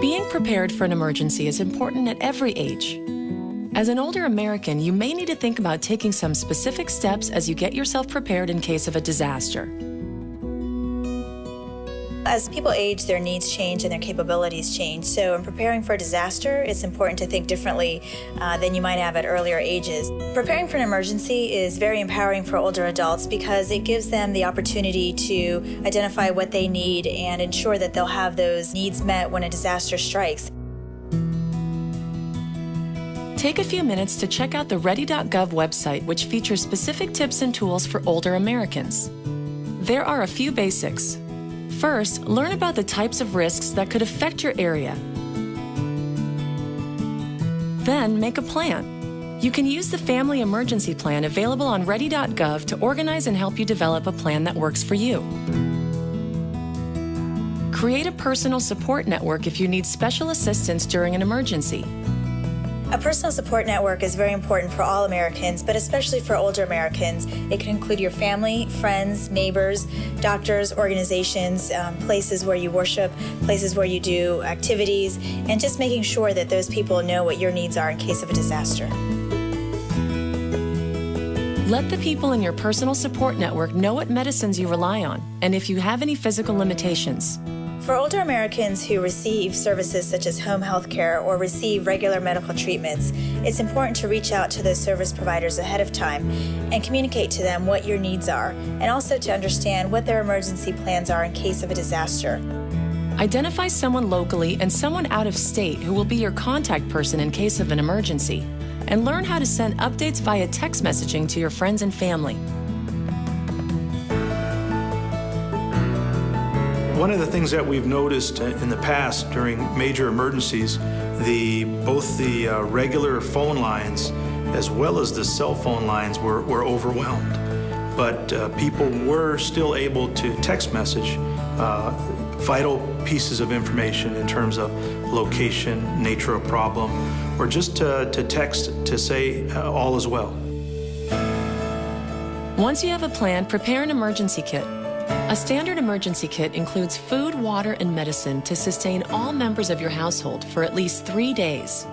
Being prepared for an emergency is important at every age. As an older American, you may need to think about taking some specific steps as you get yourself prepared in case of a disaster. As people age, their needs change and their capabilities change. So in preparing for a disaster, it's important to think differently than you might have at earlier ages. Preparing for an emergency is very empowering for older adults because it gives them the opportunity to identify what they need and ensure that they'll have those needs met when a disaster strikes. Take a few minutes to check out the Ready.gov website, which features specific tips and tools for older Americans. There are a few basics. First, learn about the types of risks that could affect your area. Then, make a plan. You can use the Family Emergency Plan available on Ready.gov to organize and help you develop a plan that works for you. Create a personal support network if you need special assistance during an emergency. A personal support network is very important for all Americans, but especially for older Americans. It can include your family, friends, neighbors, doctors, organizations, places where you worship, places where you do activities, and just making sure that those people know what your needs are in case of a disaster. Let the people in your personal support network know what medicines you rely on, and if you have any physical limitations. For older Americans who receive services such as home health care or receive regular medical treatments, it's important to reach out to those service providers ahead of time and communicate to them what your needs are, and also to understand what their emergency plans are in case of a disaster. Identify someone locally and someone out of state who will be your contact person in case of an emergency, and learn how to send updates via text messaging to your friends and family. One of the things that we've noticed in the past during major emergencies, both the regular phone lines as well as the cell phone lines were overwhelmed. But people were still able to text message vital pieces of information in terms of location, nature of problem, or just to text to say all is well. Once you have a plan, prepare an emergency kit. A standard emergency kit includes food, water, and medicine to sustain all members of your household for at least 3 days.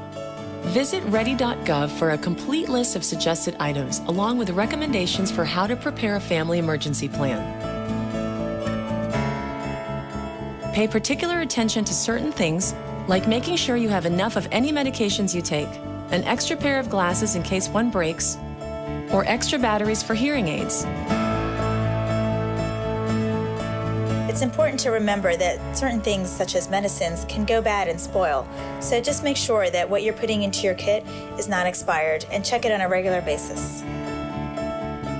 Visit Ready.gov for a complete list of suggested items, along with recommendations for how to prepare a family emergency plan. Pay particular attention to certain things, like making sure you have enough of any medications you take, an extra pair of glasses in case one breaks, or extra batteries for hearing aids. It's important to remember that certain things, such as medicines, can go bad and spoil. So just make sure that what you're putting into your kit is not expired, and check it on a regular basis.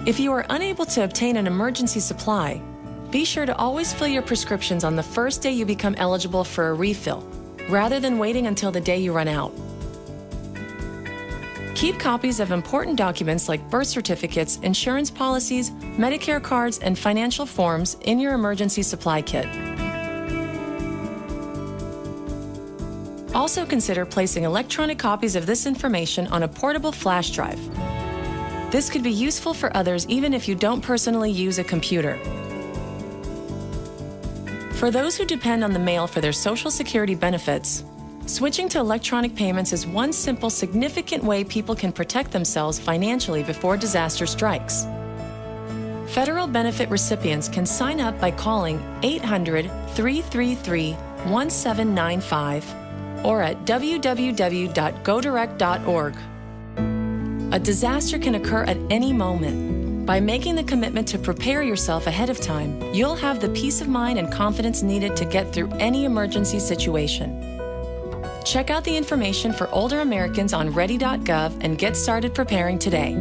If you are unable to obtain an emergency supply, be sure to always fill your prescriptions on the first day you become eligible for a refill, rather than waiting until the day you run out. Keep copies of important documents like birth certificates, insurance policies, Medicare cards, and financial forms in your emergency supply kit. Also consider placing electronic copies of this information on a portable flash drive. This could be useful for others even if you don't personally use a computer. For those who depend on the mail for their Social Security benefits, switching to electronic payments is one simple, significant way people can protect themselves financially before disaster strikes. Federal benefit recipients can sign up by calling 800-333-1795 or at www.godirect.org. A disaster can occur at any moment. By making the commitment to prepare yourself ahead of time, you'll have the peace of mind and confidence needed to get through any emergency situation. Check out the information for older Americans on Ready.gov and get started preparing today.